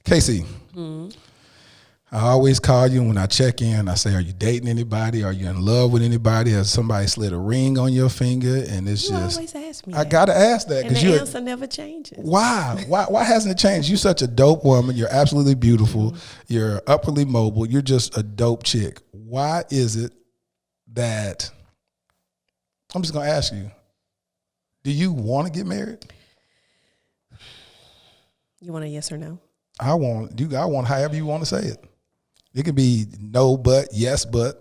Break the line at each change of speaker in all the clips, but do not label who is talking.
Casey, I always call you when I check in. I say, are you dating anybody? Are you in love with anybody? Has somebody slid a ring on your finger? And it's
You
just,
always ask me
I
that.
got to ask that.
And the answer never changes.
Why? Why hasn't it changed? You're such a dope woman. You're absolutely beautiful. You're upwardly mobile. You're just a dope chick. Why is it that, I'm just going to ask you, do you want to get married?
You want a yes or no?
I want however you want to say it. It could be no, but, yes, but.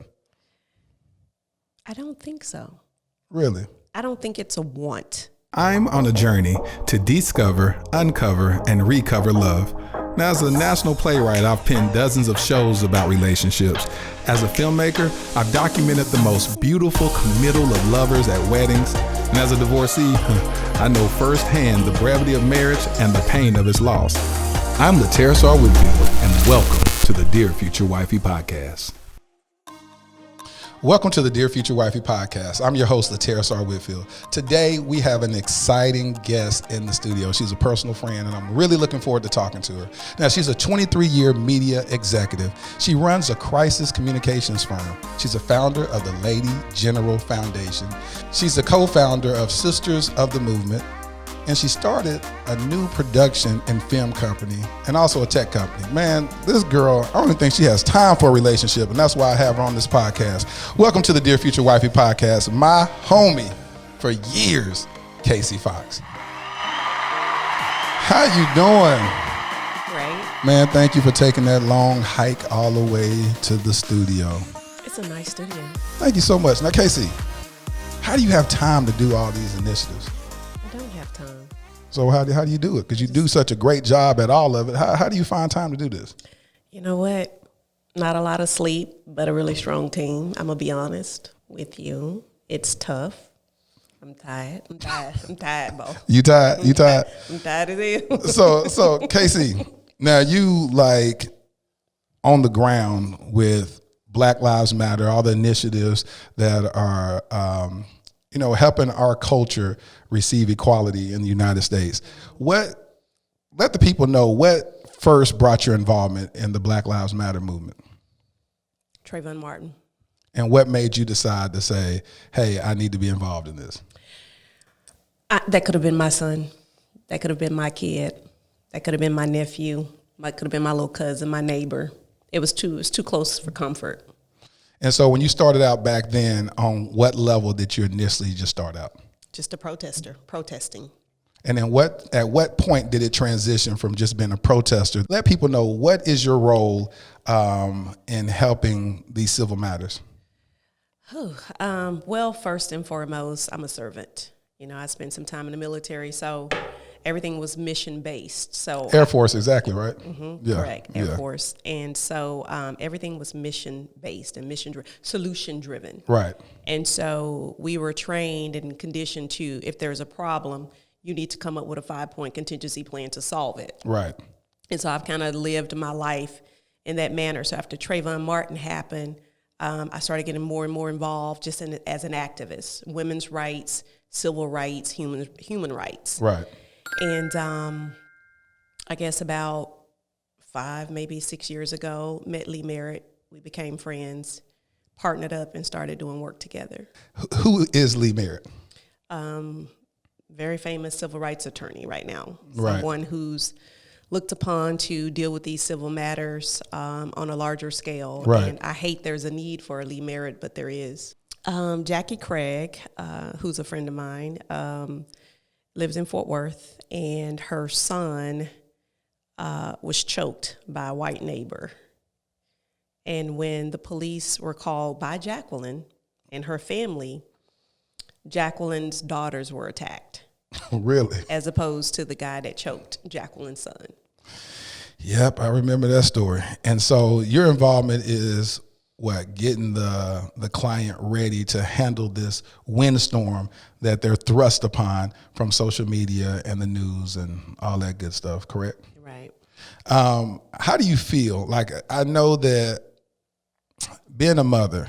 I don't think so.
Really?
I don't think it's a want.
I'm on a journey to discover, uncover, and recover love. Now, as a national playwright, I've penned dozens of shows about relationships. As a filmmaker, I've documented the most beautiful committal of lovers at weddings. And as a divorcee, I know firsthand the brevity of marriage and the pain of its loss. I'm Laterra Whitfield, and welcome to the Dear Future Wifey podcast.
Welcome to the Dear Future Wifey podcast. I'm your host, Laterra Whitfield. Today, we have an exciting guest in the studio. She's a personal friend, and I'm really looking forward to talking to her. Now, she's a 23-year media executive. She runs a crisis communications firm. She's a founder of the Lady General Foundation. She's a co-founder of Sisters of the Movement, and she started a new production and film company and also a tech company. Man, this girl, I don't even think she has time for a relationship, and that's why I have her on this podcast. Welcome to the Dear Future Wifey podcast, my homie for years, Casey Fox. How you doing?
Right?
Man, thank you for taking that long hike all the way to the studio.
It's a nice studio.
Thank you so much. Now, Casey, how do you have time to do all these initiatives?
I don't have time.
So how do you do it? Because you do such a great job at all of it. How do you find time to do this?
You know what? Not a lot of sleep, but a really strong team. I'm going to be honest with you. It's tough. I'm tired, Bo.
You tired? You tired?
I'm tired as hell.
So Casey, now you like on the ground with Black Lives Matter, all the initiatives that are, helping our culture receive equality in the United States. Let the people know what first brought your involvement in the Black Lives Matter movement.
Trayvon Martin.
And what made you decide to say, hey, I need to be involved in this?
That could have been my son. That could have been my kid. That could have been my nephew. That could have been my little cousin, my neighbor. It was too close for comfort.
And so when you started out back then, on what level did you initially just start out?
Just a protester, protesting.
And then at what point did it transition from just being a protester? Let people know, what is your role in helping these civil matters?
Well, first and foremost, I'm a servant. I spent some time in the military, so everything was mission-based. So
Air Force, exactly, right?
Mm-hmm, yeah, correct, Air Force. And so everything was mission-based and solution-driven.
Right.
And so we were trained and conditioned to, if there's a problem, you need to come up with a 5-point contingency plan to solve it.
Right.
And so I've kind of lived my life in that manner. So after Trayvon Martin happened, I started getting more and more involved just as an activist, women's rights, civil rights, human rights.
Right.
And I guess about 5, maybe 6 years ago, met Lee Merritt. We became friends, partnered up, and started doing work together.
Who is Lee Merritt?
Very famous civil rights attorney right now.
Right. Someone
who's looked upon to deal with these civil matters on a larger scale.
Right.
And I hate there's a need for a Lee Merritt, but there is. Jackie Craig, who's a friend of mine, lives in Fort Worth, and her son was choked by a white neighbor. And when the police were called by Jacqueline and her family, Jacqueline's daughters were attacked.
Really?
As opposed to the guy that choked Jacqueline's son.
Yep, I remember that story. And so your involvement is getting the client ready to handle this windstorm that they're thrust upon from social media and the news and all that good stuff, correct?
Right.
How do you feel? Like, I know that being a mother,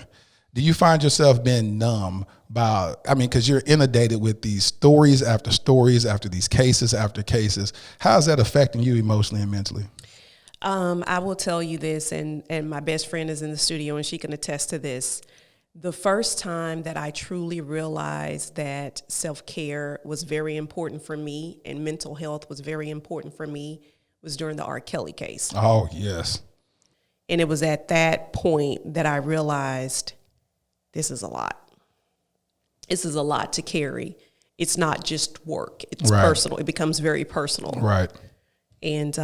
do you find yourself being numb because you're inundated with these stories after these cases after cases. How's that affecting you emotionally and mentally?
I will tell you this, and my best friend is in the studio, and she can attest to this. The first time that I truly realized that self-care was very important for me and mental health was very important for me was during the R. Kelly case.
Oh, yes.
And it was at that point that I realized this is a lot. This is a lot to carry. It's not just work. It's personal. It becomes very personal.
Right.
And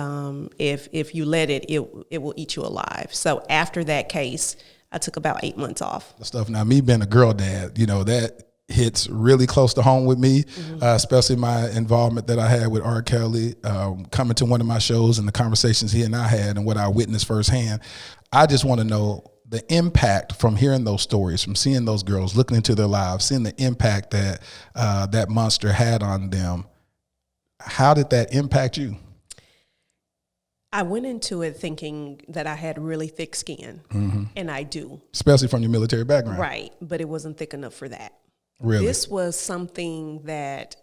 if you let it, it will eat you alive. So after that case, I took about 8 months off.
The stuff now, me being a girl dad, that hits really close to home with me, especially my involvement that I had with R. Kelly, coming to one of my shows and the conversations he and I had and what I witnessed firsthand. I just want to know the impact from hearing those stories, from seeing those girls, looking into their lives, seeing the impact that that monster had on them. How did that impact you?
I went into it thinking that I had really thick skin, and I do.
Especially from your military background.
Right, but it wasn't thick enough for that.
Really?
This was something that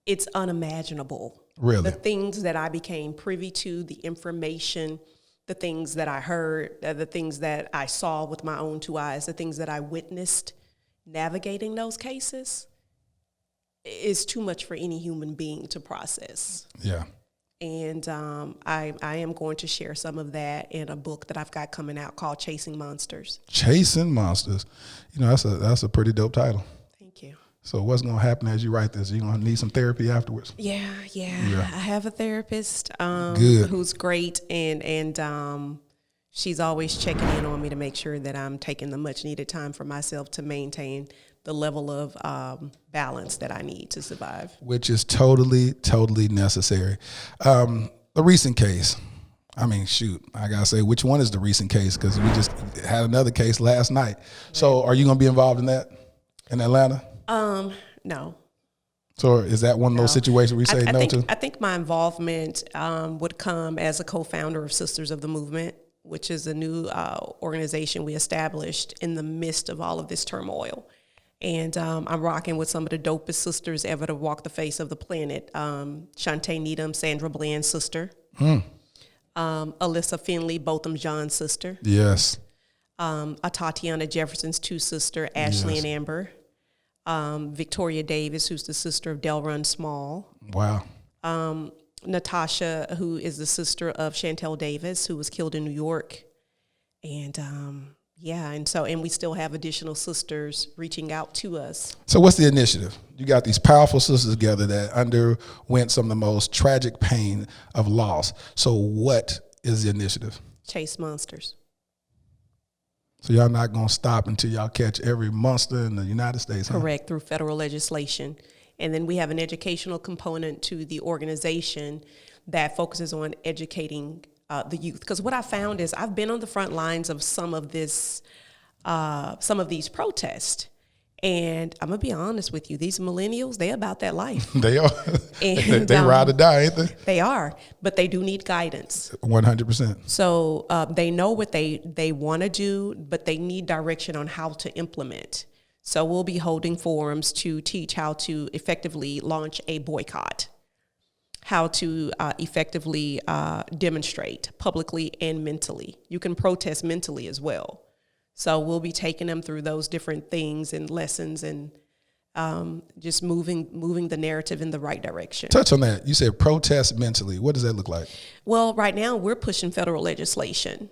it's unimaginable.
Really?
The things that I became privy to, the information, the things that I heard, the things that I saw with my own two eyes, the things that I witnessed navigating those cases is too much for any human being to process.
Yeah.
And I am going to share some of that in a book that I've got coming out called Chasing Monsters. Chasing Monsters.
That's a pretty dope title.
Thank you.
So what's going to happen as you write this? You're going to need some therapy afterwards?
Yeah. I have a therapist
Good.
Who's great, and she's always checking in on me to make sure that I'm taking the much needed time for myself to maintain the level of balance that I need to survive.
Which is totally, totally necessary. The recent case, I got to say, which one is the recent case? Because we just had another case last night. So are you going to be involved in that in Atlanta?
No.
So is that one of those situations where you say no to?
I think my involvement would come as a co-founder of Sisters of the Movement, which is a new organization we established in the midst of all of this turmoil. And I'm rocking with some of the dopest sisters ever to walk the face of the planet. Shantae Needham, Sandra Bland's sister. Alyssa Finley, Botham Jean's sister.
Yes.
Tatiana Jefferson's two sister, Ashley and Amber. Victoria Davis, who's the sister of Delrun Small.
Wow.
Natasha, who is the sister of Chantel Davis, who was killed in New York. And and we still have additional sisters reaching out to us. So
what's the initiative? You got these powerful sisters together that underwent some of the most tragic pain of loss. So what is the initiative?
Chase Monsters.
So y'all not going to stop until y'all catch every monster in the United States, huh?
Correct, through federal legislation. And then we have an educational component to the organization that focuses on educating the youth. Because what I found is I've been on the front lines of some of these protests. And I'm going to be honest with you, these millennials, they about that life.
They are. And, they ride or die, ain't they?
They are, but they do need guidance.
100%.
So they know what they want to do, but they need direction on how to implement. So we'll be holding forums to teach how to effectively launch a boycott, how to effectively demonstrate publicly and mentally. You can protest mentally as well. So we'll be taking them through those different things and lessons and just moving the narrative in the right direction.
Touch on that. You said protest mentally. What does that look like?
Well, right now we're pushing federal legislation.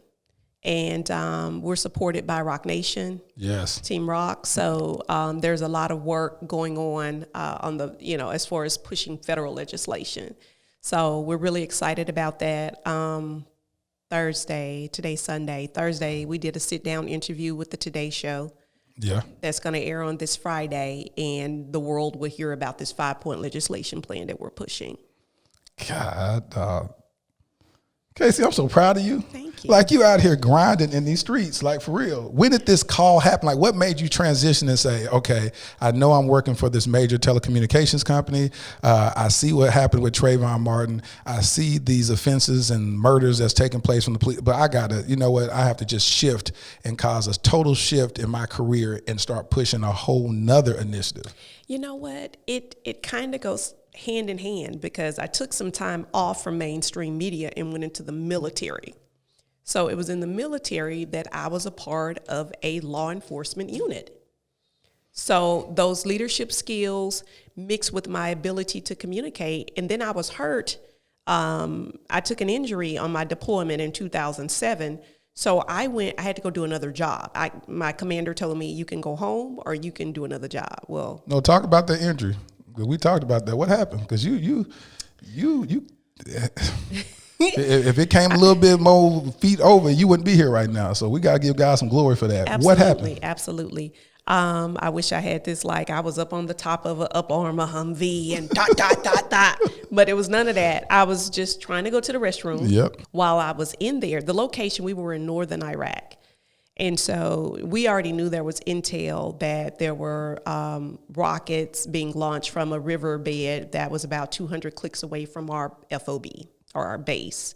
And we're supported by Rock Nation.
Yes.
Team Rock. So there's a lot of work going on as far as pushing federal legislation. So we're really excited about that. Today's Sunday. Thursday, we did a sit-down interview with the Today Show.
Yeah.
That's going to air on this Friday, and the world will hear about this 5-point legislation plan that we're pushing.
God, Casey, I'm so proud of you.
Thank you.
Like, you out here grinding in these streets, like, for real. When did this call happen? Like, what made you transition and say, okay, I know I'm working for this major telecommunications company. I see what happened with Trayvon Martin. I see these offenses and murders that's taking place from the police. But I have to just shift and cause a total shift in my career and start pushing a whole nother initiative.
You know what? It kind of goes hand in hand because I took some time off from mainstream media and went into the military. So it was in the military that I was a part of a law enforcement unit. So those leadership skills mixed with my ability to communicate. And then I was hurt. I took an injury on my deployment in 2007. So I had to go do another job. My commander told me, you can go home or you can do another job. Well,
no, talk about the injury. We talked about that. What happened? Because you if it came a little bit more feet over, you wouldn't be here right now. So we got to give God some glory for that.
Absolutely,
what happened?
Absolutely. I wish I had this, like I was up on the top of an Up Armor Humvee and dot, dot, dot, dot. But it was none of that. I was just trying to go to the restroom.
Yep. While
I was in there. The location, we were in northern Iraq. And so we already knew there was intel that there were rockets being launched from a riverbed that was about 200 clicks away from our FOB. Or our base.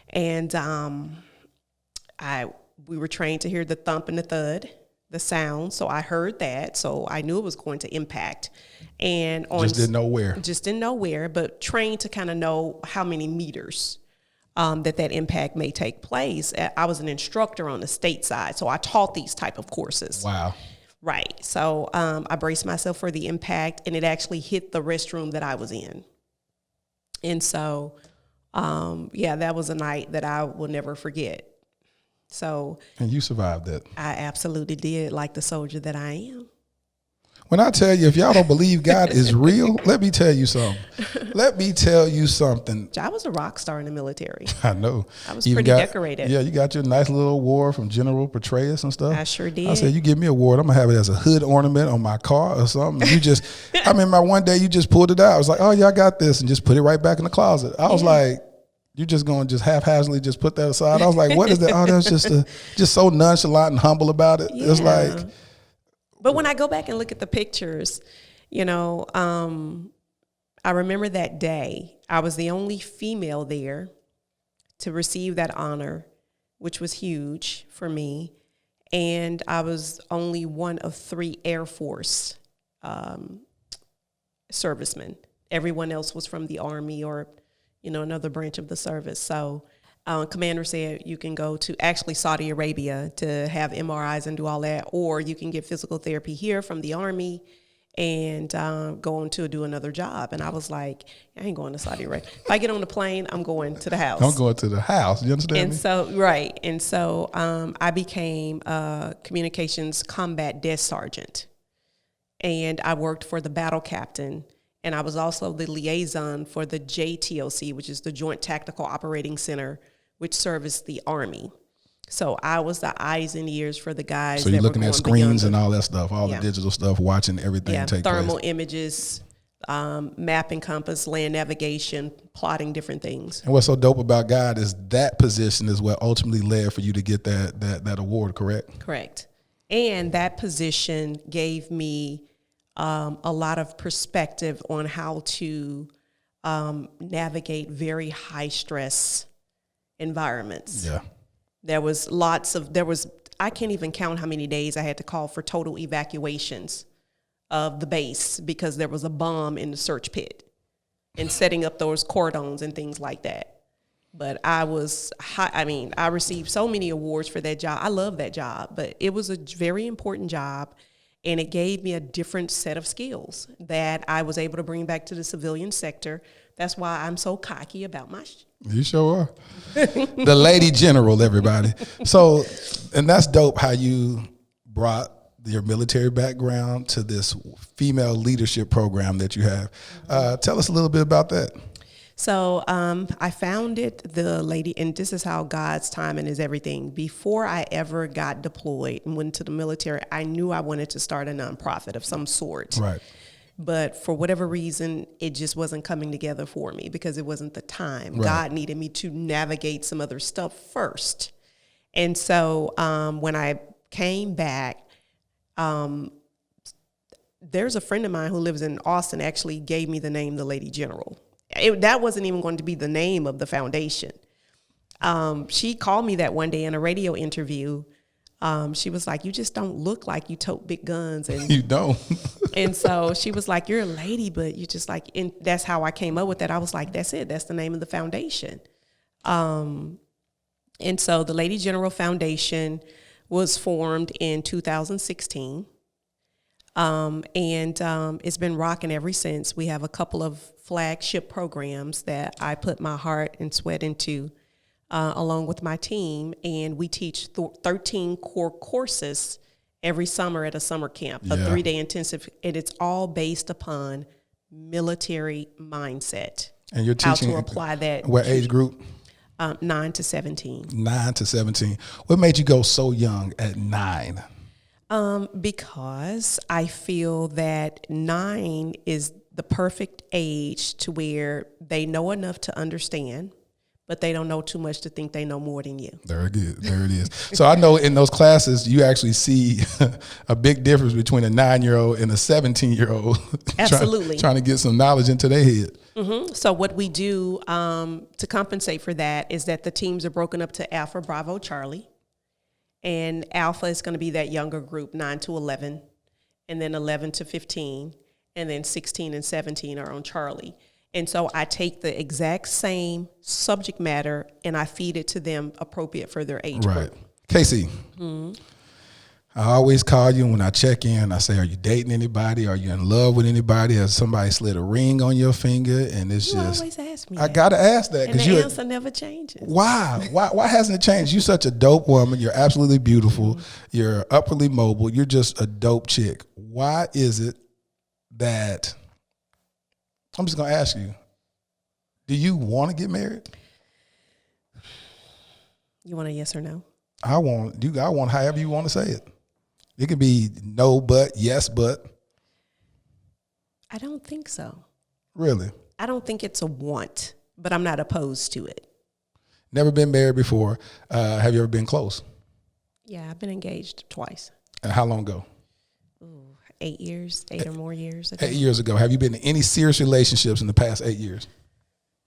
And we were trained to hear the thump and the thud, the sound. So I heard that. So I knew it was going to impact. And
just didn't know where.
Just didn't know where, but trained to kind of know how many meters that impact may take place. I was an instructor on the state side, so I taught these type of courses.
Wow.
Right. So I braced myself for the impact, and it actually hit the restroom that I was in. And so... that was a night that I will never forget. So,
and you survived that.
I absolutely did, like the soldier that I am.
When I tell you, if y'all don't believe God is real, let me tell you something. Let me tell you something.
I was a rock star in the military.
I know.
I was pretty decorated.
Yeah, you got your nice little award from General Petraeus and stuff.
I sure did.
I said, you give me an award, I'm going to have it as a hood ornament on my car or something. You just, I remember one day you just pulled it out. I was like, oh, yeah, I got this, and just put it right back in the closet. I was like, you're just going to just haphazardly just put that aside. I was like, what is that? Oh, that's just so nonchalant and humble about it. Yeah. It's like.
But when I go back and look at the pictures, I remember that day. I was the only female there to receive that honor, which was huge for me. And I was only one of 3 Air Force servicemen. Everyone else was from the Army or, another branch of the service. So commander said you can go to actually Saudi Arabia to have MRIs and do all that, or you can get physical therapy here from the Army and go on to do another job. And I was like, I ain't going to Saudi Arabia. If I get on the plane, I'm going to the house.
I'm going to the house. You understand me?
So, right. And so I became a communications combat desk sergeant. And I worked for the battle captain. And I was also the liaison for the JTOC, which is the Joint Tactical Operating Center, which serviced the Army. So I was the eyes and ears for the guys.
So you're looking at screens and all that stuff, all the digital stuff, watching everything take place.
Thermal images, map and compass, land navigation, plotting different things.
And what's so dope about God is that position is what ultimately led for you to get that award, correct?
Correct. And that position gave me a lot of perspective on how to navigate very high stress environments.
Yeah.
I can't even count how many days I had to call for total evacuations of the base because there was a bomb in the search pit and setting up those cordons and things like that. But I received so many awards for that job. I love that job, but it was a very important job. And it gave me a different set of skills that I was able to bring back to the civilian sector. That's why I'm so cocky about my
You sure are. The Lady General, everybody. So, and that's dope how you brought your military background to this female leadership program that you have. Tell us a little bit about that.
So I founded the Lady, and this is how God's timing is everything. Before I ever got deployed and went to the military, I knew I wanted to start a nonprofit of some sort.
Right.
But for whatever reason, it just wasn't coming together for me because it wasn't the time.
Right.
God needed me to navigate some other stuff first. And so when I came back, there's a friend of mine who lives in Austin actually gave me the name The Lady General. That wasn't even going to be the name of the foundation. She called me that one day in a radio interview. She was like, you just don't look like you tote big guns. And
you don't.
And so she was like, you're a lady, but you just like, and that's how I came up with that. I was like, that's it. That's the name of the foundation. And so the Lady General Foundation was formed in 2016. It's been rocking ever since. We have a couple of flagship programs that I put my heart and sweat into, along with my team. And we teach 13 core courses every summer at a summer camp, a 3-day intensive. And it's all based upon military mindset.
And you're teaching
how to apply that.
What age group?
9 to 17.
9 to 17. What made you go so young at 9?
Because I feel that 9 is the perfect age to where they know enough to understand, but they don't know too much to think they know more than you.
Very good. There it is. So I know in those classes, you actually see a big difference between a 9-year-old and a 17-year-old.
Absolutely.
trying to get some knowledge into their head.
Mm-hmm. So what we do to compensate for that is that the teams are broken up to Alpha, Bravo, Charlie. And Alpha is going to be that younger group, 9 to 11, and then 11 to 15, and then 16 and 17 are on Charlie. And so I take the exact same subject matter and I feed it to them appropriate for their age
Right.
group.
Casey, I always call you when I check in. I say, are you dating anybody? Are you in love with anybody? Has somebody slid a ring on your finger? And it's
You
just,
always ask me
I
that.
got to ask that.
And the
you
answer never changes.
Why? Why hasn't it changed? You're such a dope woman. You're absolutely beautiful. You're upwardly mobile. You're just a dope chick. Why is it that, I'm just going to ask you, do you want to get married?
You want a yes or no?
I want however you want to say it. It could be no, but, yes, but.
I don't think so.
Really?
I don't think it's a want, but I'm not opposed to it.
Never been married before. Have you ever been close?
Yeah, I've been engaged twice.
And how long ago?
8 years, 8 or more years ago.
8 years ago. Have you been in any serious relationships in the past 8 years?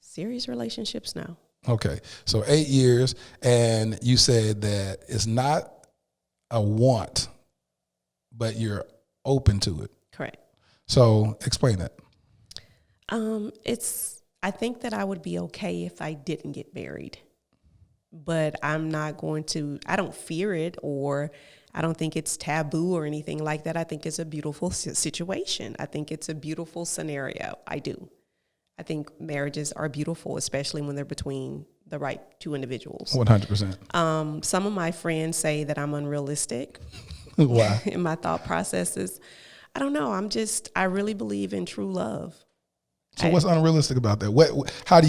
Serious relationships? No.
Okay. So 8 years, and you said that it's not a want, but you're open to it.
Correct.
So explain that.
I think that I would be okay if I didn't get married, but I'm not going to, I don't fear it, or I don't think it's taboo or anything like that. I think it's a beautiful situation. I think it's a beautiful scenario. I do. I think marriages are beautiful, especially when they're between the right two individuals.
100%.
Some of my friends say that I'm unrealistic.
Why?
In my thought processes. I don't know. I really believe in true love.
So what's unrealistic about that? How do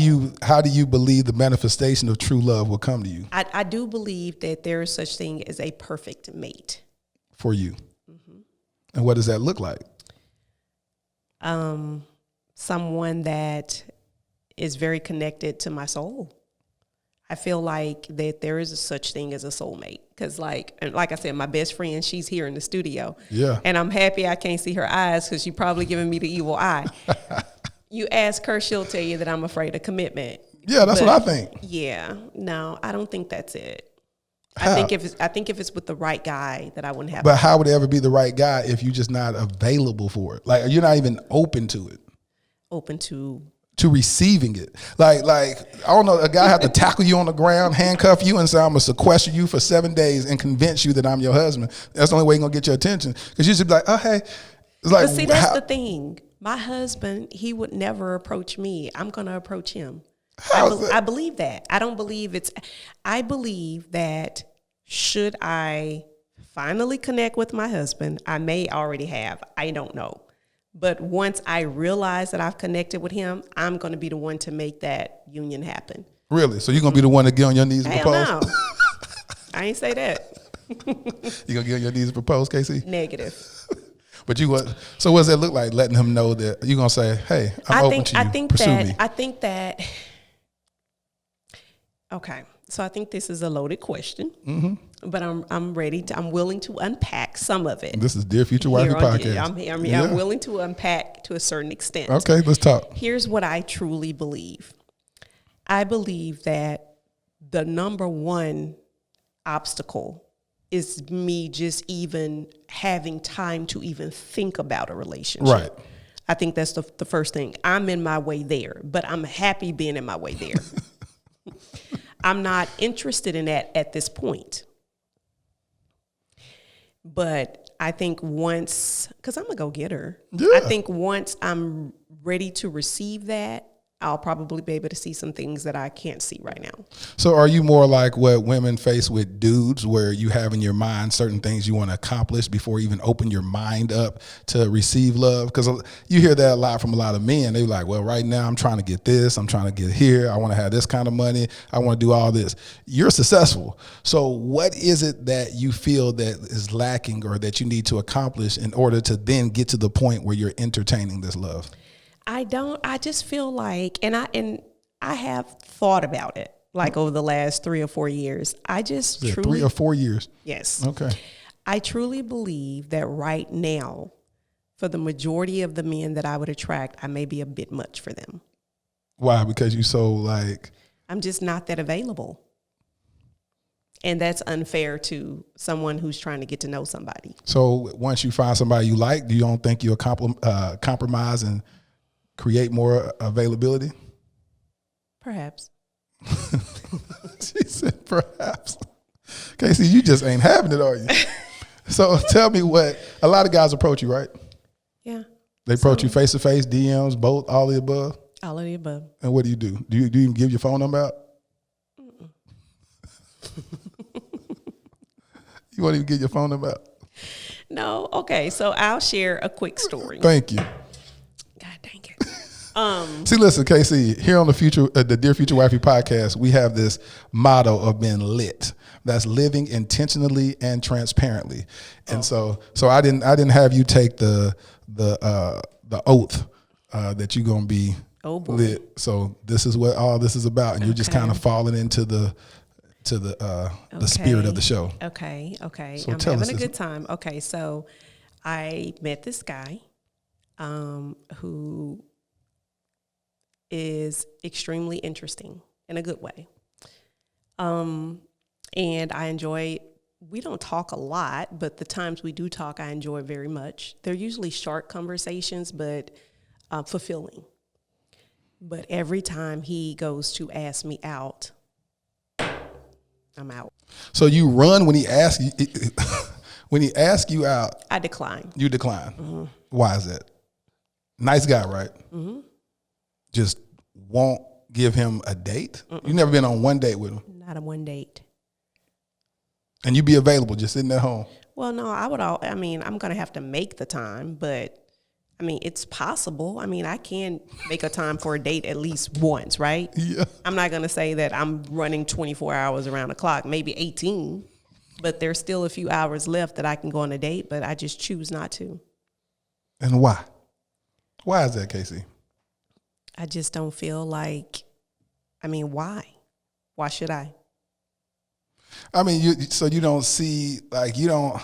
you believe the manifestation of true love will come to you?
I do believe that there is such thing as a perfect mate.
For you. Mm-hmm. And what does that look like?
Someone that is very connected to my soul. I feel like that there is a such thing as a soulmate. Because like I said, my best friend, she's here in the studio.
Yeah.
And I'm happy I can't see her eyes because she's probably giving me the evil eye. You ask her, she'll tell you that I'm afraid of commitment.
Yeah, that's what I think.
Yeah. No, I don't think that's it.
How?
I think if it's with the right guy that I wouldn't have.
But how would it ever be the right guy if you're just not available for it? Like, you're not even open to it.
Open to
receiving it. Like I don't know, a guy have to tackle you on the ground, handcuff you, and say, I'm going to sequester you for 7 days and convince you that I'm your husband. That's the only way you're going to get your attention. Because you should be like, oh, hey. It's like,
but see, that's the thing. My husband, he would never approach me. I'm going to approach him. I believe that. I believe that should I finally connect with my husband, I may already have. I don't know. But once I realize that I've connected with him, I'm going to be the one to make that union happen.
Really? So you're going to be the one to get on your knees and propose?
Hell no. I ain't say that.
You going to get on your knees and propose, Casey?
Negative.
But so what does that look like, letting him know that you're going to say, hey, I'm open to you, pursue me?
I think that, okay, so I think this is a loaded question, but I'm willing to unpack some of it.
This is Dear Future Wifey Podcast.
I'm willing to unpack to a certain extent.
Okay, let's talk.
Here's what I truly believe. I believe that the number one obstacle is me just even having time to even think about a relationship.
Right.
I think that's the first thing. I'm in my way there, but I'm happy being in my way there. I'm not interested in that at this point. But I think once, because I'm a go-getter, I think once I'm ready to receive that, I'll probably be able to see some things that I can't see right now.
So are you more like what women face with dudes, where you have in your mind certain things you want to accomplish before you even open your mind up to receive love? Because you hear that a lot from a lot of men. They're like, well, right now I'm trying to get this. I'm trying to get here. I want to have this kind of money. I want to do all this. You're successful. So what is it that you feel that is lacking or that you need to accomplish in order to then get to the point where you're entertaining this love?
I just feel like, and I have thought about it, like over the last 3 or 4 years. I just truly
3 or 4 years.
Yes.
Okay.
I truly believe that right now, for the majority of the men that I would attract, I may be a bit much for them.
Why? Because you so like...
I'm just not that available. And that's unfair to someone who's trying to get to know somebody.
So once you find somebody you like, you don't think you'll compromise and create more availability?
Perhaps.
She said perhaps. Casey, you just ain't having it, are you? So tell me what, a lot of guys approach you, right?
Yeah.
They approach you face-to-face, DMs, both, all of the above?
All of the above.
And what do? Do you even give your phone number out? You won't even get your phone number out?
No. Okay. So I'll share a quick story.
Thank you.
God dang it.
See, listen, KC, here on the Dear Future Wifey podcast, we have this motto of being lit. That's living intentionally and transparently. And so I didn't have you take the oath that you're gonna be lit. So this is what all this is about, and you're just kind of falling into the spirit of the show.
Okay.
So
I'm
tell us
having a good time. Okay, so I met this guy who is extremely interesting in a good way. And I enjoy, we don't talk a lot, but the times we do talk, I enjoy very much. They're usually short conversations, but fulfilling. But every time he goes to ask me out, I'm out.
So you run when he asks you, when he asks you out.
I decline.
You decline.
Mm-hmm.
Why is that? Nice guy, right?
Mm-hmm.
Just won't give him a date? You never been on one date with him?
Not a one date.
And you be available just sitting at home?
Well, no, I'm going to have to make the time, but it's possible. I can make a time for a date at least once, right?
Yeah.
I'm not going to say that I'm running 24 hours around the clock, maybe 18, but there's still a few hours left that I can go on a date, but I just choose not to.
And why? Why is that, Casey?
I just don't feel like, why? Why should I?
You don't see, like, you don't,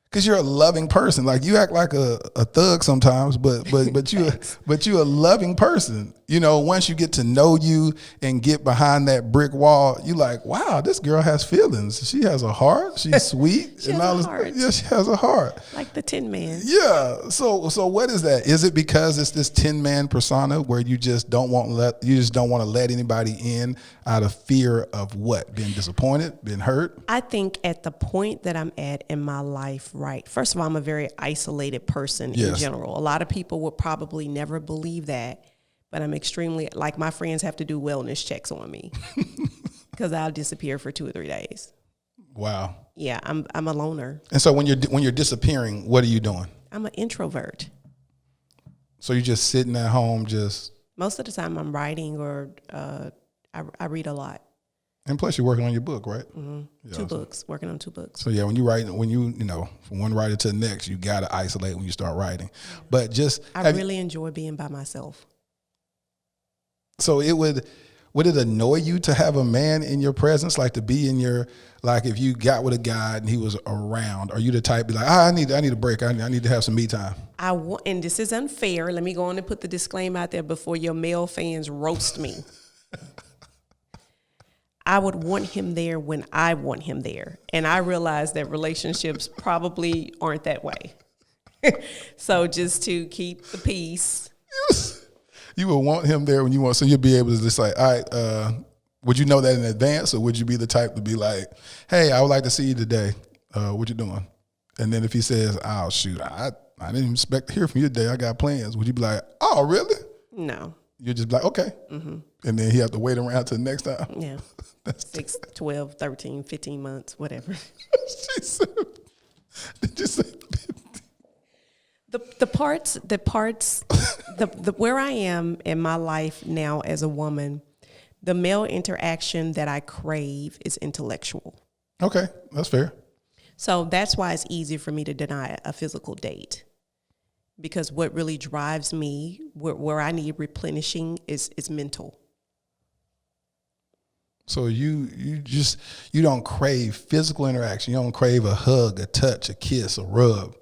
because you're a loving person. Like, you act like a thug sometimes, but you're a loving person. Once you get to know you and get behind that brick wall, you like, wow, this girl has feelings. She has a heart. She's sweet.
She has a heart.
Yeah, she has a heart.
Like the Tin Man.
Yeah. So what is that? Is it because it's this Tin Man persona where you just don't want to let anybody in out of fear of what? Being disappointed, being hurt?
I think at the point that I'm at in my life, right? First of all, I'm a very isolated person in general. A lot of people would probably never believe that, but I'm extremely, like, my friends have to do wellness checks on me because I'll disappear for 2 or 3 days.
Wow.
Yeah, I'm a loner.
And so when you're disappearing, what are you doing?
I'm an introvert.
So you're just sitting at home, just...
Most of the time I'm writing or I read a lot.
And plus you're working on your book, right?
Mm-hmm. Yeah, 2 books, working on 2 books.
So yeah, when you from one writer to the next, you got to isolate when you start writing. But just...
I really enjoy being by myself.
So would it annoy you to have a man in your presence, like to be in your, like if you got with a guy and he was around, are you the type to be like, I need a break, I need to have some me time?
And this is unfair. Let me go on and put the disclaimer out there before your male fans roast me. I would want him there when I want him there. And I realize that relationships probably aren't that way. So just to keep the peace.
You would want him there when you want, so you'll be able to just like, all right, would you know that in advance, or would you be the type to be like, hey, I would like to see you today. What you doing? And then if he says, oh, shoot, I didn't even expect to hear from you today. I got plans. Would you be like, oh, really?
No.
You're just like, okay. Mm-hmm. And then he have to wait around till the next time.
Yeah. 6, 12, 13, 15 months, whatever.
She said, did you say 15?
The parts, where I am in my life now as a woman, the male interaction that I crave is intellectual.
Okay, that's fair.
So that's why it's easy for me to deny a physical date, because what really drives me, where I need replenishing, is mental.
So you don't crave physical interaction. You don't crave a hug, a touch, a kiss, a rub.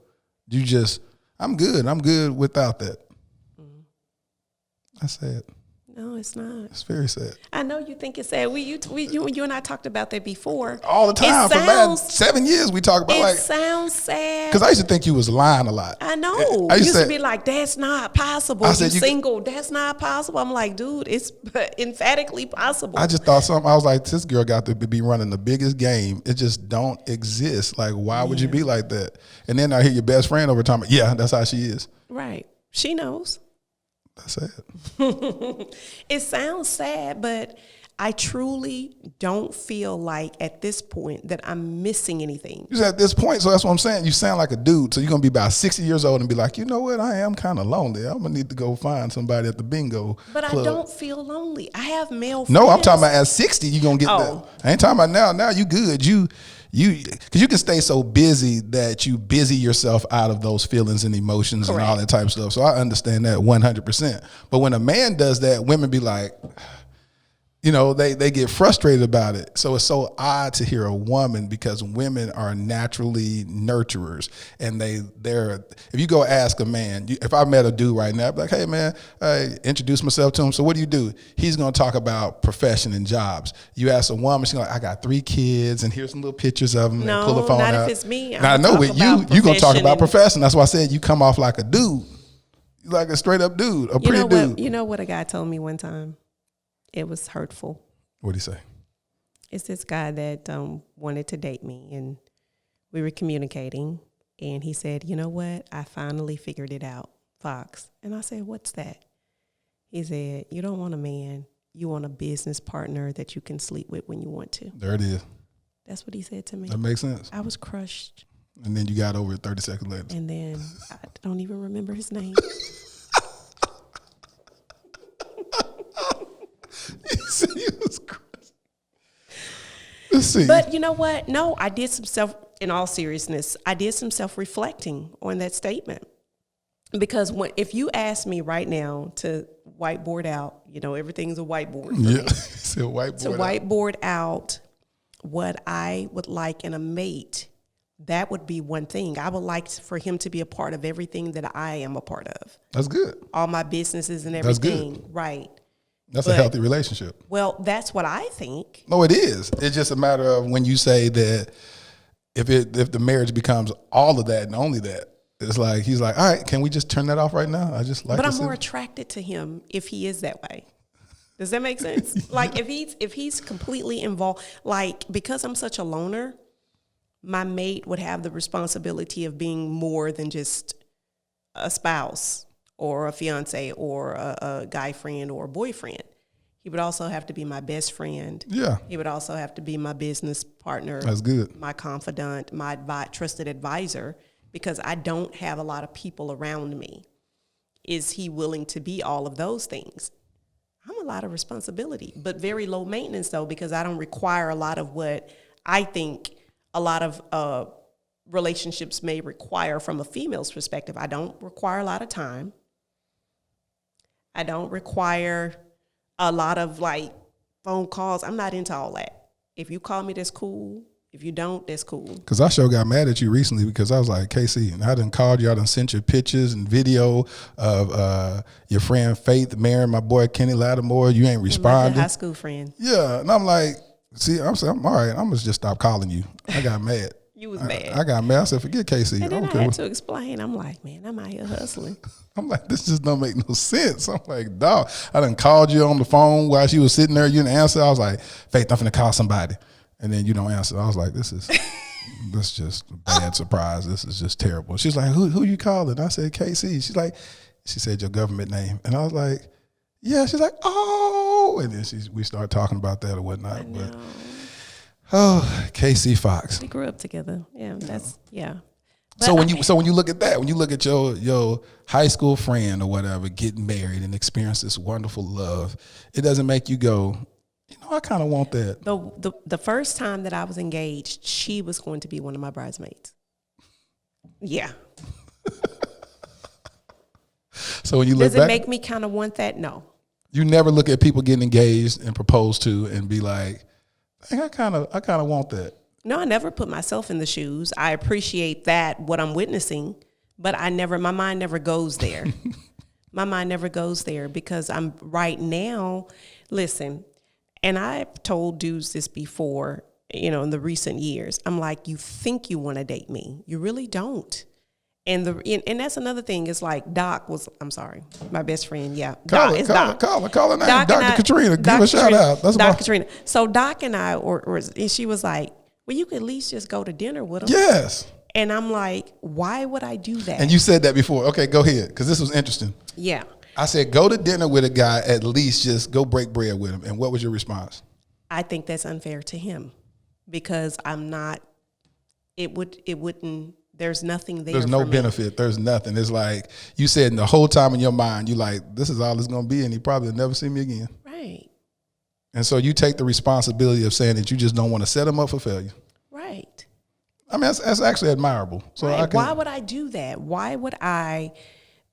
You just, I'm good without that. Mm-hmm. That's sad.
No, it's not.
It's very sad.
I know you think it's sad. You and I talked about that before.
All the time. For the last 7 years we talk about
it sounds sad.
Because I used to think you was lying a lot.
I know. I used to be like, that's not possible. You're single. That's not possible. I'm like, dude, it's emphatically possible.
I just thought something. I was like, this girl got to be running the biggest game. It just don't exist. Like, why would you be like that? And then I hear your best friend over time. Yeah, that's how she is.
Right. She knows.
That's sad.
It sounds sad, but I truly don't feel like at this point that I'm missing anything.
You're at this point, so that's what I'm saying. You sound like a dude, so you're going to be about 60 years old and be like, you know what, I am kind of lonely. I'm going to need to go find somebody at the bingo
But
club.
I don't feel lonely. I have male friends.
No, I'm talking about at 60, you're going to get that. I ain't talking about now. Now you good. Because you can stay so busy that you busy yourself out of those feelings and emotions and all that type of stuff. So I understand that 100%. But when a man does that, women be like, you know, they get frustrated about it. So it's so odd to hear a woman, because women are naturally nurturers, and they're if you go ask a man, if I met a dude right now, I'd be like, hey man, I introduce myself to him. So what do you do? He's gonna talk about profession and jobs. You ask a woman, she's like, I got 3 kids, and here's some little pictures of them.
No,
and pull the phone
not
out.
if it's me.
Now I know with you gonna talk about profession. That's why I said you come off like a dude, like a straight up dude, a pretty dude.
You know what a guy told me one time? It was hurtful.
What'd he say?
It's this guy that wanted to date me, and we were communicating, and he said, you know what? I finally figured it out, Fox. And I said, what's that? He said, you don't want a man. You want a business partner that you can sleep with when you want to.
There it is.
That's what he said to me.
That makes sense.
I was crushed.
And then you got over it 30 seconds later.
And then I don't even remember his name.
Let's see.
But you know what? No, I did some in all seriousness, I did some self-reflecting on that statement. Because if you ask me right now to whiteboard out, you know, everything's a whiteboard.
It's a whiteboard.
To whiteboard out what I would like in a mate, that would be one thing. I would like for him to be a part of everything that I am a part of.
That's good.
All my businesses and everything. That's good. Right.
That's a healthy relationship.
Well, that's what I think.
No, it is. It's just a matter of when you say that if the marriage becomes all of that and only that, it's like he's like, all right, can we just turn that off right now? I just like.
But I'm more attracted to him if he is that way. Does that make sense? Like if he's completely involved, like because I'm such a loner, my mate would have the responsibility of being more than just a spouse or a fiance or a guy friend or a boyfriend. He would also have to be my best friend.
Yeah.
He would also have to be my business partner.
That's good.
My confidant, my trusted advisor, because I don't have a lot of people around me. Is he willing to be all of those things? I'm a lot of responsibility, but very low maintenance though, because I don't require a lot of what I think a lot of relationships may require from a female's perspective. I don't require a lot of time. I don't require a lot of like phone calls. I'm not into all that. If you call me, that's cool. If you don't, that's cool. Because
I sure got mad at you recently because I was like, KC, and I done called you, I done sent you pictures and video of your friend Faith marrying my boy Kenny Lattimore. You ain't responding.
My high school friend.
Yeah, and I'm like, See, I'm all right. I'm gonna just stop calling you. I got mad.
You was mad.
I got mad. I said, forget Casey.
And then I had to explain. I'm like, man, I'm out here hustling.
I'm like, this just don't make no sense. I'm like, dog, I done called you on the phone while she was sitting there. You didn't answer. I was like, Faith, I'm finna call somebody. And then you don't answer. I was like, this is just a bad surprise. This is just terrible. She's like, who you calling? I said, KC. She said your government name. And I was like, yeah. She's like, oh. And then we started talking about that or whatnot. But KC Fox.
We grew up together. Yeah, yeah.
So when you look at that, when you look at your high school friend or whatever getting married and experience this wonderful love, it doesn't make you go, I kind of want that.
The first time that I was engaged, she was going to be one of my bridesmaids. Yeah.
So when you look
back, does it
back,
make me kind of want that? No.
You never look at people getting engaged and proposed to and be like, I kind of want that.
No, I never put myself in the shoes. I appreciate that, what I'm witnessing, but my mind never goes there. My mind never goes there because I'm right now, listen, and I've told dudes this before, in the recent years. I'm like, you think you want to date me. You really don't. And that's another thing. It's like I'm sorry, my best friend. Yeah,
call her name, Dr. Katrina. Give a shout out. That's
Dr. Katrina. So Doc and I, and she was like, well, you could at least just go to dinner with him.
Yes.
And I'm like, why would I do that?
And you said that before. Okay, go ahead, because this was interesting.
Yeah. I
said, go to dinner with a guy, at least just go break bread with him. And what was your response?
I think that's unfair to him because I'm not. It wouldn't. There's nothing there.
There's no benefit. There's nothing. It's like you said, the whole time in your mind, you like, this is all it's going to be, and he probably will never see me again.
Right.
And so you take the responsibility of saying that you just don't want to set him up for failure.
Right.
I mean, that's actually admirable. So
right. Why would I do that? Why would I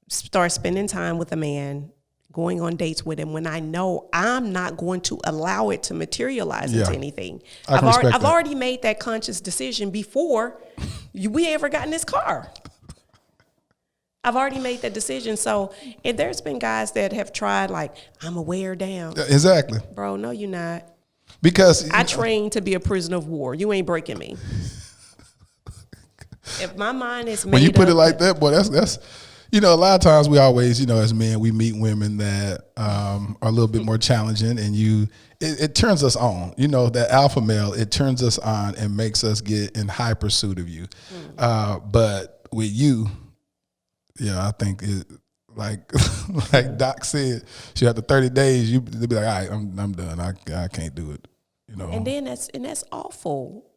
start spending time with a man, going on dates with him when I know I'm not going to allow it to materialize into anything? I've already made that conscious decision before we ever got in this car. I've already made that decision. So if there's been guys that have tried, like, I'm going to wear down.
Exactly.
Bro, no, you're not.
Because
I trained to be a prisoner of war. You ain't breaking me. If my mind is made
when you put it like
up,
that, boy, that's a lot of times we always, as men, we meet women that are a little bit more challenging, and it turns us on. That alpha male, it turns us on and makes us get in high pursuit of you. But with you, I think it, like Doc said, she after 30 days, they'll be like, all right, I'm done. I can't do it.
And then that's awful.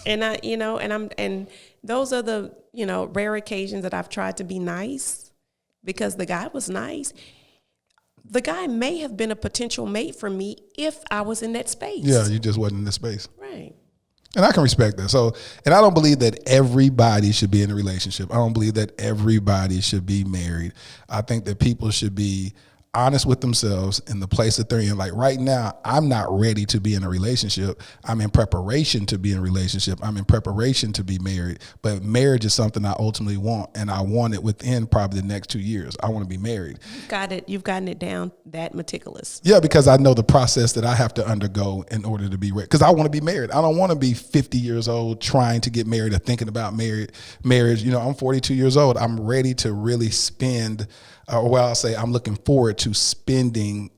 And and those are the, rare occasions that I've tried to be nice because the guy was nice. The guy may have been a potential mate for me if I was in that space.
Yeah, you just wasn't in that space.
Right.
And I can respect that. So, and I don't believe that everybody should be in a relationship. I don't believe that everybody should be married. I think that people should be honest with themselves in the place that they're in. Like right now, I'm not ready to be in a relationship. I'm in preparation to be in a relationship. I'm in preparation to be married. But marriage is something I ultimately want, and I want it within probably the next 2 years. I want to be married.
You've gotten it down that meticulous.
Yeah, because I know the process that I have to undergo in order to be ready. Because I want to be married. I don't want to be 50 years old trying to get married or thinking about marriage. I'm 42 years old. I'm ready to really spend. I'll say I'm looking forward to spending.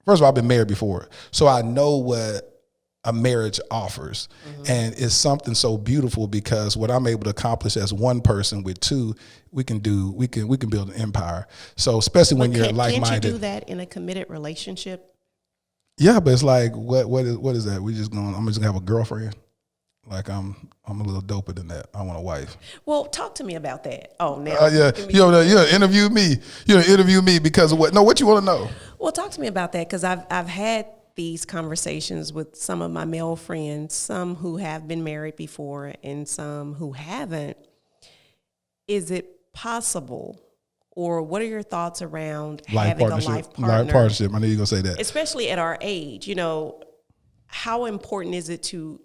First of all, I've been married before, so I know what a marriage offers, and it's something so beautiful because what I'm able to accomplish as one person with two, we can build an empire. So especially when you're like-minded.
Can't you do that in a committed relationship?
Yeah, but it's like what is that? I'm just gonna have a girlfriend. Like I'm a little doper than that. I want a wife.
Well, talk to me about that. Oh, now
you interview me. You interview me because of what? No, what you want to know?
Well, talk to me about that because I've had these conversations with some of my male friends, some who have been married before and some who haven't. Is it possible, or what are your thoughts around having a life partner?
Life partnership. I knew you were gonna say that.
Especially at our age, how important is it to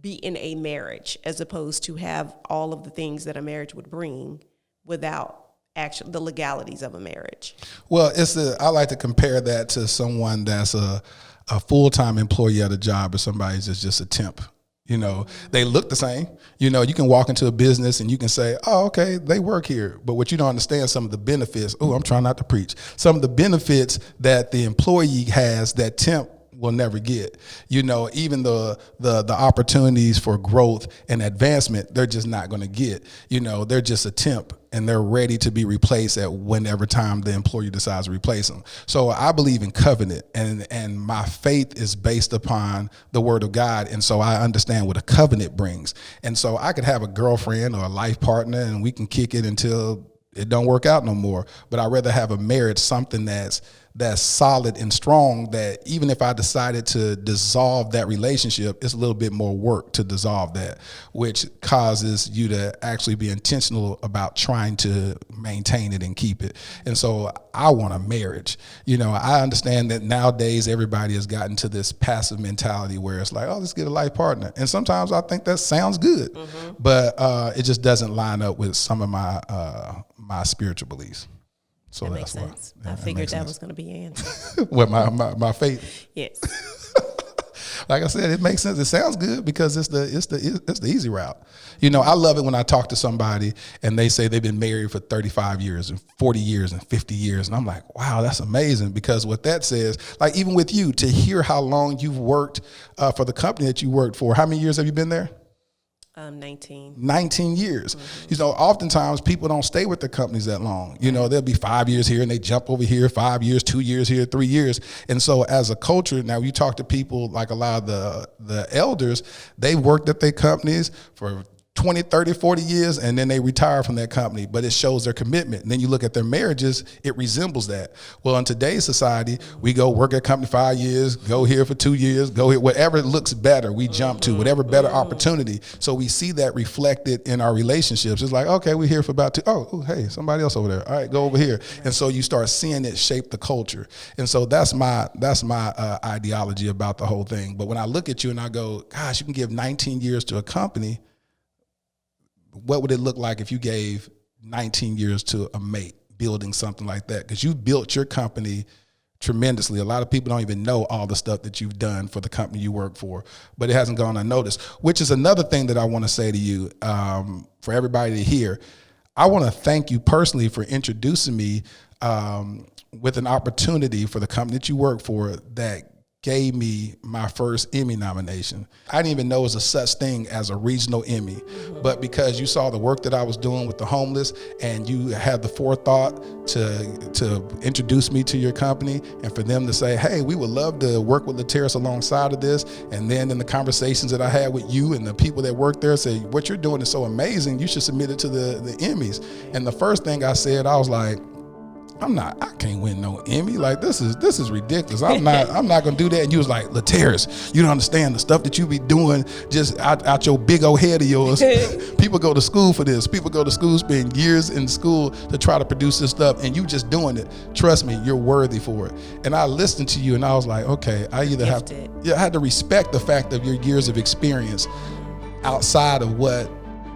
be in a marriage as opposed to have all of the things that a marriage would bring without actually the legalities of a marriage.
Well, I like to compare that to someone that's a full-time employee at a job or somebody that's just a temp. You know, they look the same. You know, you can walk into a business and you can say, oh, okay, they work here. But what you don't understand, some of the benefits, I'm trying not to preach, some of the benefits that the employee has that temp will never get. You know, even the opportunities for growth and advancement, they're just not going to get. You know, they're just a temp and they're ready to be replaced at whenever time the employer decides to replace them. So I believe in covenant, and my faith is based upon the word of God. And so I understand what a covenant brings. And so I could have a girlfriend or a life partner and we can kick it until it don't work out no more. But I'd rather have a marriage, something that's solid and strong, that even if I decided to dissolve that relationship, it's a little bit more work to dissolve that, which causes you to actually be intentional about trying to maintain it and keep it. And so I want a marriage. You know, I understand that nowadays everybody has gotten to this passive mentality where it's like, oh, let's get a life partner. And sometimes I think that sounds good, but it just doesn't line up with some of my spiritual beliefs. So
that
that's
makes sense.
why.
I figured that was going to be an answer.
What, my faith?
Yes.
Like I said, it makes sense. It sounds good because it's the easy route. You know, I love it when I talk to somebody and they say they've been married for 35 years and 40 years and 50 years. And I'm like, wow, that's amazing, because what that says, like even with you, to hear how long you've worked for the company that you worked for. How many years have you been there?
19.
19 years. You know, oftentimes people don't stay with their companies that long. You know, they'll be 5 years here and they jump over here, 5 years, 2 years here, 3 years. And so as a culture, now you talk to people like a lot of the elders, they worked at their companies for 20, 30, 40 years, and then they retire from that company, but it shows their commitment. And then you look at their marriages, it resembles that. Well, in today's society, we go work at a company 5 years, go here for 2 years, go here, whatever looks better, we jump to, whatever better opportunity. So we see that reflected in our relationships. It's like, okay, we're here for about hey, somebody else over there. All right, go over here. And so you start seeing it shape the culture. And so that's my ideology about the whole thing. But when I look at you and I go, gosh, you can give 19 years to a company, what would it look like if you gave 19 years to a mate building something like that? Because you built your company tremendously. A lot of people don't even know all the stuff that you've done for the company you work for, but it hasn't gone unnoticed, which is another thing that I want to say to you, for everybody to hear. I want to thank you personally for introducing me with an opportunity for the company that you work for that gave me my first Emmy nomination. I didn't even know there was a such thing as a regional Emmy, but because you saw the work that I was doing with the homeless and you had the forethought to introduce me to your company and for them to say, hey, we would love to work with Lateris alongside of this. And then in the conversations that I had with you and the people that work there say, what you're doing is so amazing, you should submit it to the Emmys. And the first thing I said, I was like, I can't win no Emmy. Like, this is ridiculous. I'm not gonna do that. And you was like, Lateris, you don't understand the stuff that you be doing just out your big old head of yours. People go to school for this. People go to school, spend years in school to try to produce this stuff, and you just doing it. Trust me, you're worthy for it. And I listened to you and I was like, okay, I had to respect the fact of your years of experience outside of what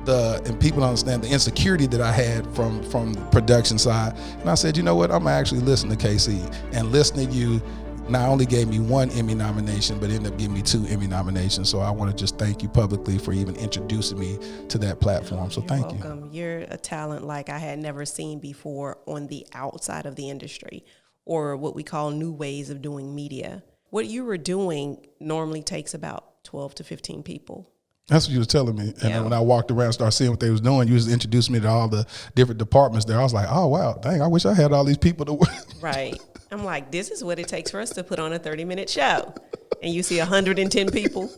and people don't understand the insecurity that I had from the production side. And I said, you know what, I'm gonna actually listen to KC. And listening to you not only gave me one Emmy nomination, but ended up giving me 2 Emmy nominations. So I want to just thank you publicly for even introducing me to that platform. So thank you. You're welcome.
You're a talent like I had never seen before on the outside of the industry, or what we call new ways of doing media. What you were doing normally takes about 12 to 15 people.
That's what you was telling me. And then when I walked around and started seeing what they was doing, you was introducing me to all the different departments there. I was like, oh, wow, dang, I wish I had all these people to work.
Right. I'm like, this is what it takes for us to put on a 30-minute show. And you see 110 people.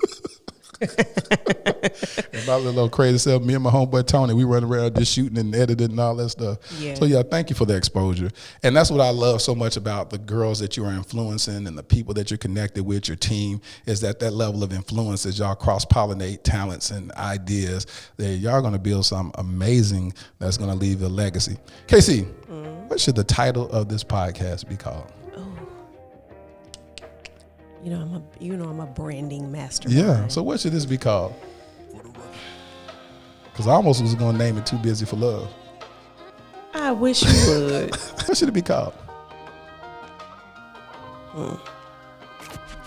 And my little crazy self, me and my homeboy Tony, we run around just shooting and editing and all that stuff. Yeah. So yeah, thank you for the exposure. And that's what I love so much about the girls that you are influencing and the people that you're connected with, your team, is that level of influence as y'all cross-pollinate talents and ideas, that y'all going to build something amazing that's going to leave a legacy. KC, what should the title of this podcast be called?
I'm a branding mastermind.
Yeah. So what should this be called? Because I almost was going to name it Too Busy for Love.
I wish you would.
What should it be called?
I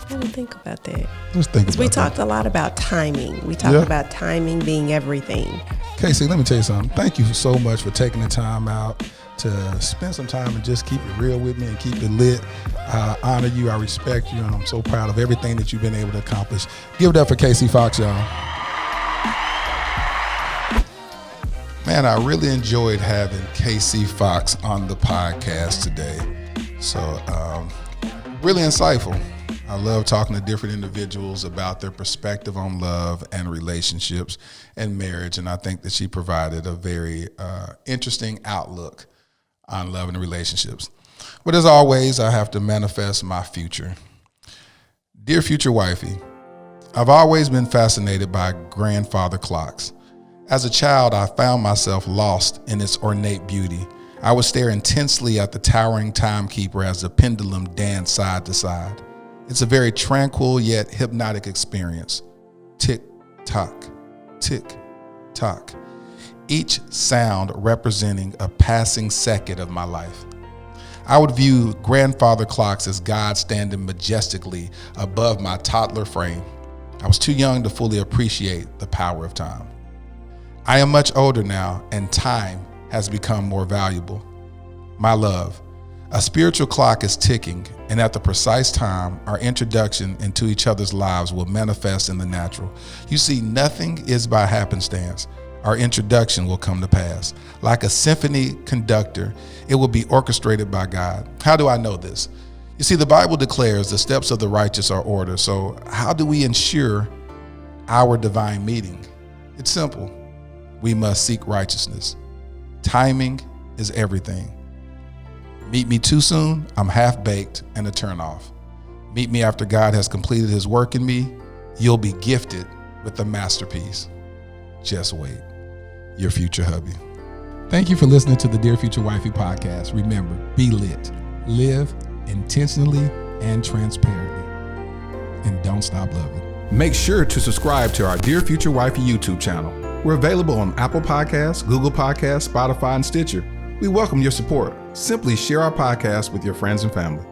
didn't think about that.
Let's think about
We
that.
talked a lot about timing. We talked about timing being everything.
Casey, let me tell you something. Thank you so much for taking the time out to spend some time and just keep it real with me and keep it lit. I honor you, I respect you, and I'm so proud of everything that you've been able to accomplish. Give it up for Casey Fox, y'all. Man, I really enjoyed having Casey Fox on the podcast today. So, really insightful. I love talking to different individuals about their perspective on love and relationships and marriage, and I think that she provided a very interesting outlook on love and relationships. But as always, I have to manifest my future. Dear future wifey, I've always been fascinated by grandfather clocks. As a child, I found myself lost in its ornate beauty. I would stare intensely at the towering timekeeper as the pendulum danced side to side. It's a very tranquil yet hypnotic experience. Tick, tock, tick, tock. Each sound representing a passing second of my life. I would view grandfather clocks as God standing majestically above my toddler frame. I was too young to fully appreciate the power of time. I am much older now, and time has become more valuable. My love, a spiritual clock is ticking, and at the precise time, our introduction into each other's lives will manifest in the natural. You see, nothing is by happenstance. Our introduction will come to pass. Like a symphony conductor, it will be orchestrated by God. How do I know this? You see, the Bible declares the steps of the righteous are ordered. So how do we ensure our divine meeting? It's simple. We must seek righteousness. Timing is everything. Meet me too soon, I'm half-baked and a turnoff. Meet me after God has completed his work in me, you'll be gifted with the masterpiece. Just wait. Your future hubby. Thank you for listening to the Dear Future Wifey podcast. Remember, be lit, live intentionally and transparently, and don't stop loving.
Make sure to subscribe to our Dear Future Wifey YouTube channel. We're available on Apple Podcasts, Google Podcasts, Spotify, and Stitcher. We welcome your support. Simply share our podcast with your friends and family.